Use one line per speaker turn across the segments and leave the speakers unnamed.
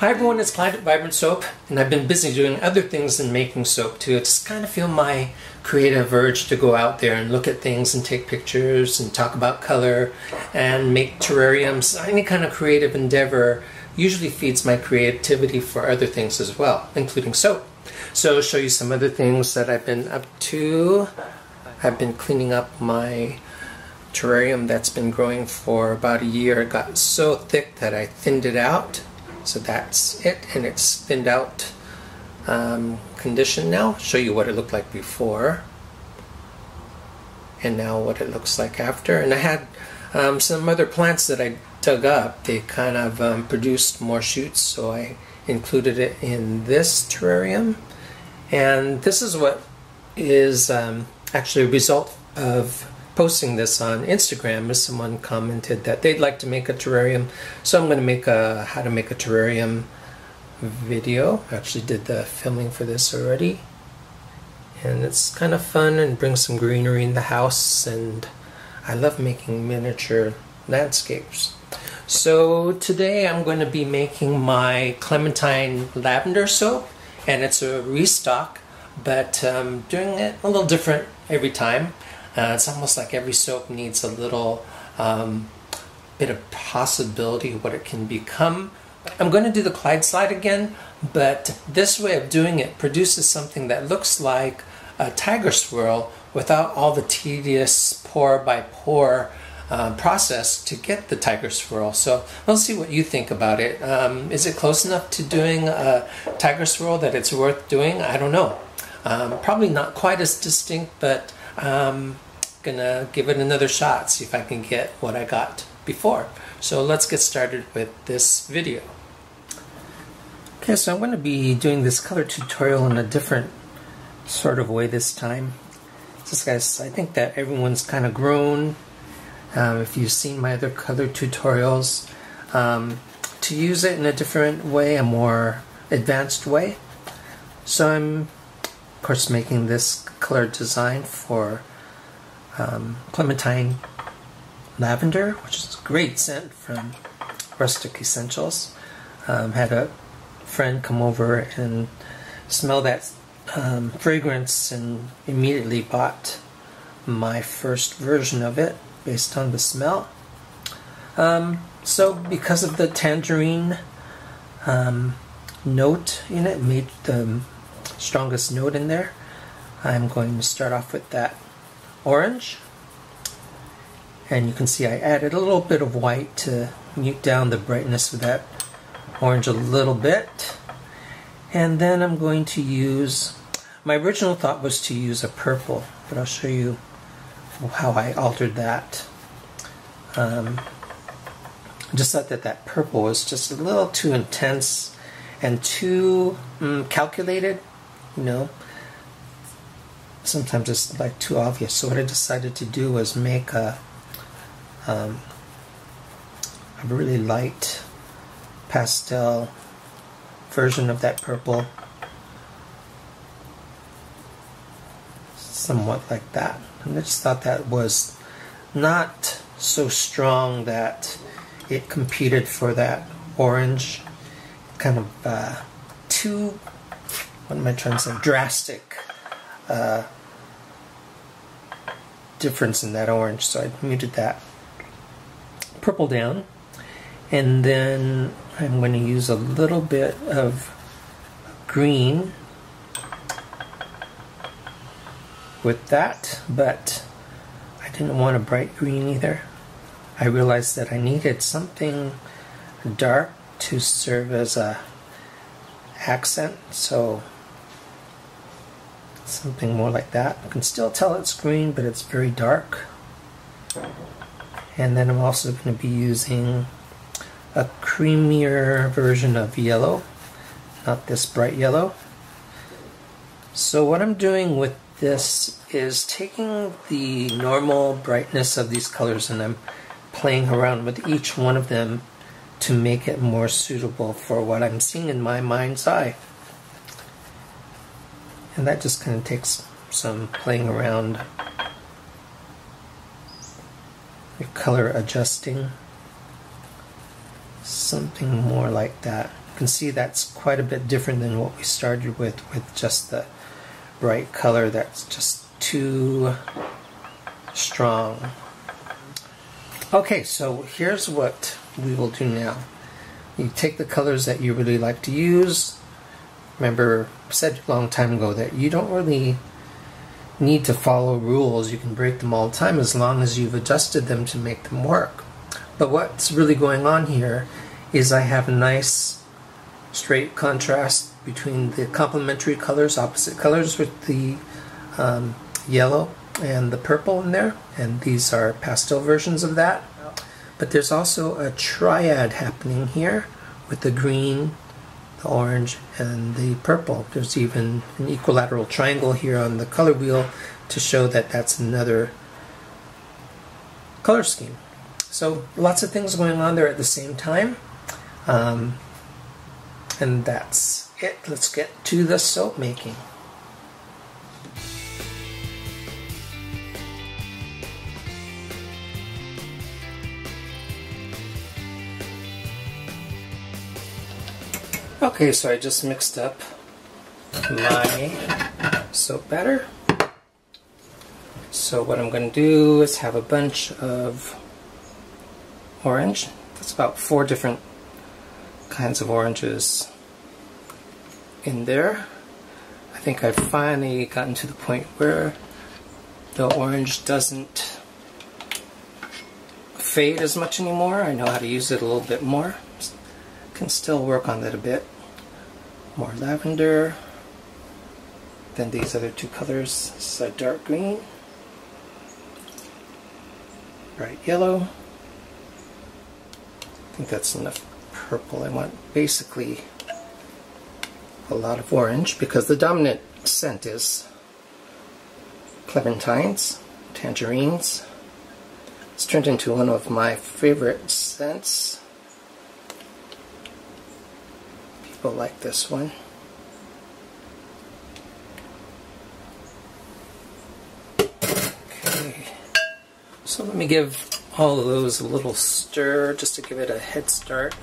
Hi everyone, it's Clyde at Vibrant Soap, and I've been busy doing other things than making soap too. It's kind of feel my creative urge to go out there and look at things and take pictures and talk about color and make terrariums. Any kind of creative endeavor usually feeds my creativity for other things as well, including soap. So I'll show you some other things that I've been up to. I've been cleaning up my terrarium that's been growing for about a year. It got so thick that I thinned it out. So that's it, and it's thinned out condition now. I'll show you what it looked like before and now what it looks like after. And I had some other plants that I dug up. They kind of produced more shoots, so I included it in this terrarium. And this is what is actually a result of posting this on Instagram, as someone commented that they'd like to make a terrarium. So I'm going to make a how to make a terrarium video. I actually did the filming for this already. And it's kind of fun and brings some greenery in the house, and I love making miniature landscapes. So today I'm going to be making my Clementine Lavender soap, and it's a restock, but doing it a little different every time. It's almost like every soap needs a little bit of possibility what it can become. I'm going to do the Clyde Slide again, but this way of doing it produces something that looks like a tiger swirl without all the tedious pour by pour process to get the tiger swirl. So let's see what you think about it. Is it close enough to doing a tiger swirl that it's worth doing? I don't know. Probably not quite as distinct, but gonna give it another shot, see if I can get what I got before. So let's get started with this video. Okay, so I'm going to be doing this color tutorial in a different sort of way this time. Just guys, I think that everyone's kind of grown, if you've seen my other color tutorials, to use it in a different way, a more advanced way. So I'm of course making this color design for Clementine Lavender, which is a great scent from Rustic Escentuals. Had a friend come over and smell that fragrance and immediately bought my first version of it based on the smell. So because of the tangerine note in it, made the strongest note in there, I'm going to start off with that orange, and you can see I added a little bit of white to mute down the brightness of that orange a little bit. And then I'm going to use, my original thought was to use a purple, but I'll show you how I altered that. I just thought that that purple was just a little too intense and too calculated, you know. Sometimes it's like too obvious. So what I decided to do was make a really light pastel version of that purple, somewhat like that. And I just thought that was not so strong that it competed for that orange, kind of too, what am I trying to say, drastic difference in that orange. So I muted that purple down, and then I'm going to use a little bit of green with that, but I didn't want a bright green either. I realized that I needed something dark to serve as a accent, so something more like that. You can still tell it's green, but it's very dark. And then I'm also going to be using a creamier version of yellow, not this bright yellow. So what I'm doing with this is taking the normal brightness of these colors and I'm playing around with each one of them to make it more suitable for what I'm seeing in my mind's eye. And that just kind of takes some playing around, color adjusting, something more like that. You can see that's quite a bit different than what we started with just the bright color that's just too strong. Okay, so here's what we will do now. You take the colors that you really like to use. Remember, I said a long time ago that you don't really need to follow rules. You can break them all the time as long as you've adjusted them to make them work. But what's really going on here is I have a nice straight contrast between the complementary colors, opposite colors, with the yellow and the purple in there, and these are pastel versions of that. But there's also a triad happening here with the green, the orange, and the purple. There's even an equilateral triangle here on the color wheel to show that that's another color scheme. So lots of things going on there at the same time. And that's it. Let's get to the soap making. Okay, so I just mixed up my soap batter. So what I'm going to do is have a bunch of orange. That's about 4 different kinds of oranges in there. I think I've finally gotten to the point where the orange doesn't fade as much anymore. I know how to use it a little bit more. Can still work on that a bit. More lavender. Then these other 2 colors. This is a dark green, bright yellow. I think that's enough purple. I want basically a lot of orange because the dominant scent is clementines, tangerines. It's turned into one of my favorite scents. People like this one. Okay, so let me give all of those a little stir just to give it a head start.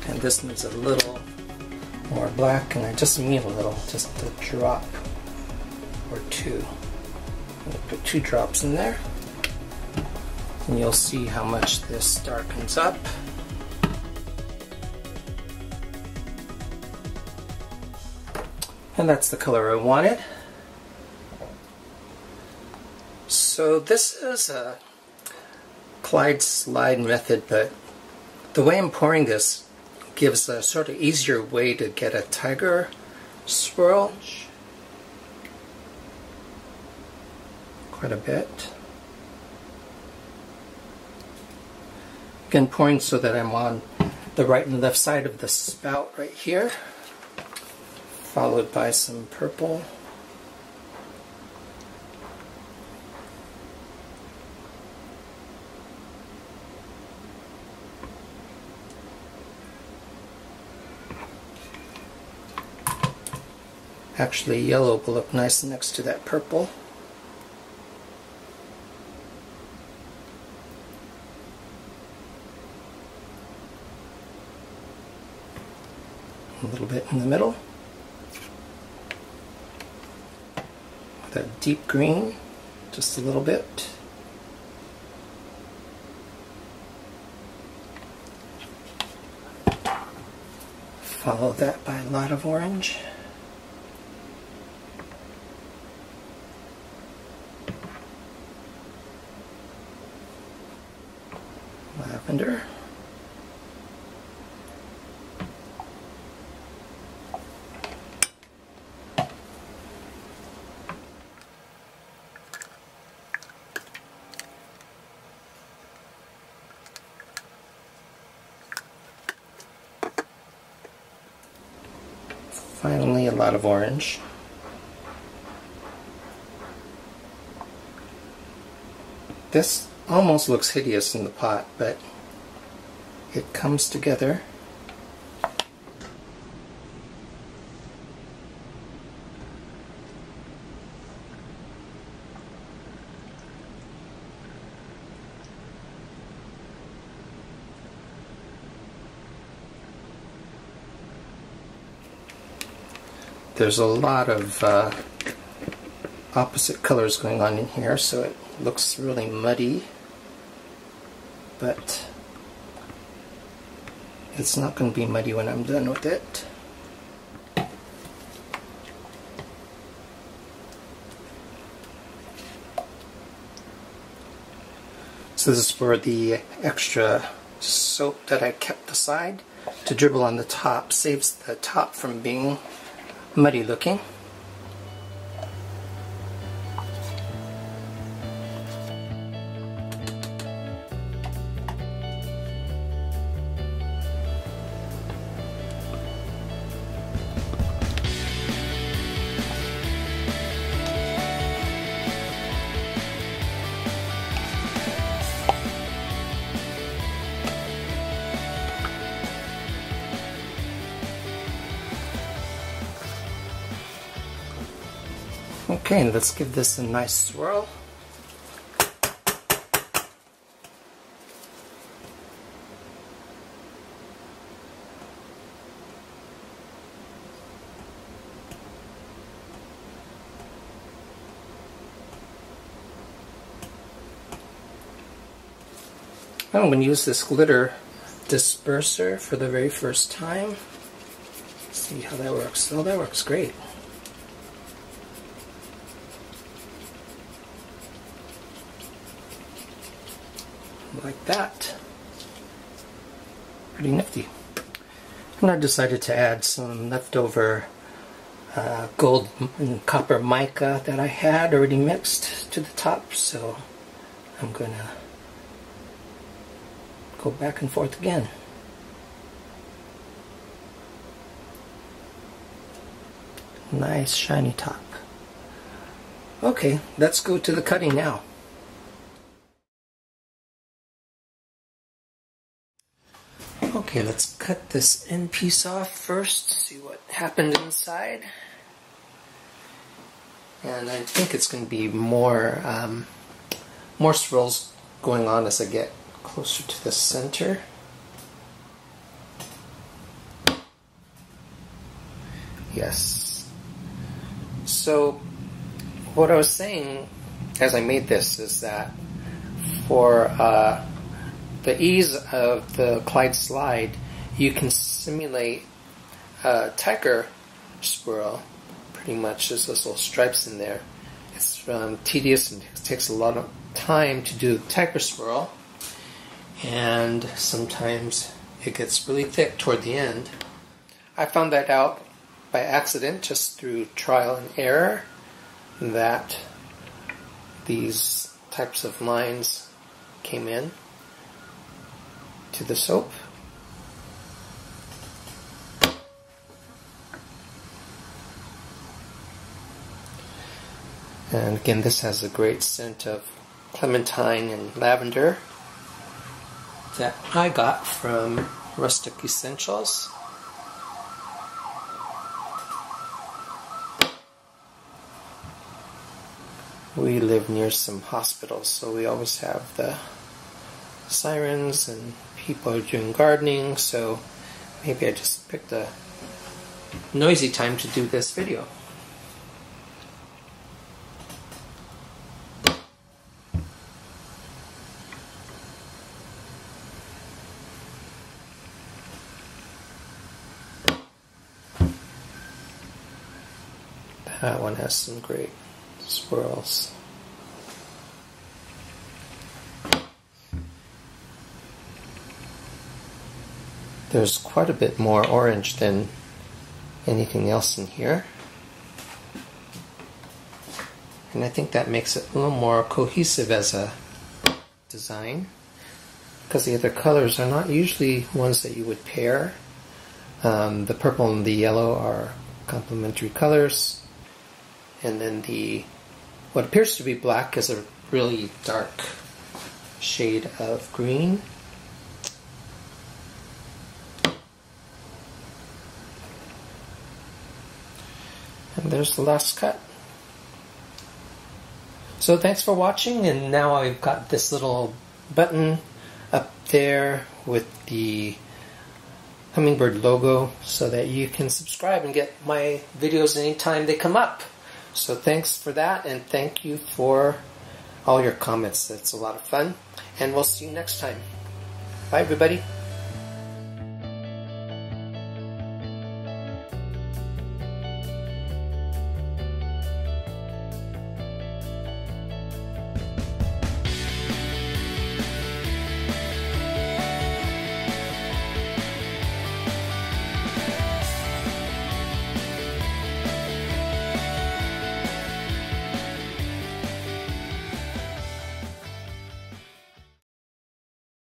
And this needs a little more black, and I just mean a little, just a drop or 2. I'm going to put 2 drops in there, and you'll see how much this darkens up. And that's the color I wanted. So this is a Clyde Slide method, but the way I'm pouring this gives a sort of easier way to get a tiger swirl. Quite a bit. Again, pouring so that I'm on the right and left side of the spout right here, followed by some purple. Actually, yellow will look nice next to that purple. A little bit in the middle. With a deep green, just a little bit. Follow that by a lot of orange. Lavender. Finally, a lot of orange. This almost looks hideous in the pot, but it comes together. There's a lot of opposite colors going on in here, so it looks really muddy, but it's not going to be muddy when I'm done with it. So this is for the extra soap that I kept aside to dribble on the top. Saves the top from being muddy looking. Okay, let's give this a nice swirl. I'm going to use this glitter disperser for the very first time. Let's see how that works. Oh, that works great. Like that. Pretty nifty. And I decided to add some leftover gold and copper mica that I had already mixed to the top, so I'm going to go back and forth again. Nice shiny top. Okay, let's go to the cutting now. Okay, let's cut this end piece off first, see what happened inside. And I think it's going to be more swirls going on as I get closer to the center. Yes. So, what I was saying as I made this is that for the ease of the Clyde Slide, you can simulate a tiger swirl. Pretty much there's those little stripes in there. It's tedious and it takes a lot of time to do the tiger swirl, and sometimes it gets really thick toward the end. I found that out by accident, just through trial and error, that these types of lines came in to the soap. And again, this has a great scent of clementine and lavender that I got from Rustic Escentuals. We live near some hospitals, so we always have the sirens and people are doing gardening, so maybe I just picked a noisy time to do this video. That one has some great swirls. There's quite a bit more orange than anything else in here, and I think that makes it a little more cohesive as a design, because the other colors are not usually ones that you would pair. The purple and the yellow are complementary colors. And then the what appears to be black is a really dark shade of green. And there's the last cut. So thanks for watching, and now I've got this little button up there with the hummingbird logo so that you can subscribe and get my videos anytime they come up. So thanks for that, and thank you for all your comments. It's a lot of fun, and we'll see you next time. Bye everybody.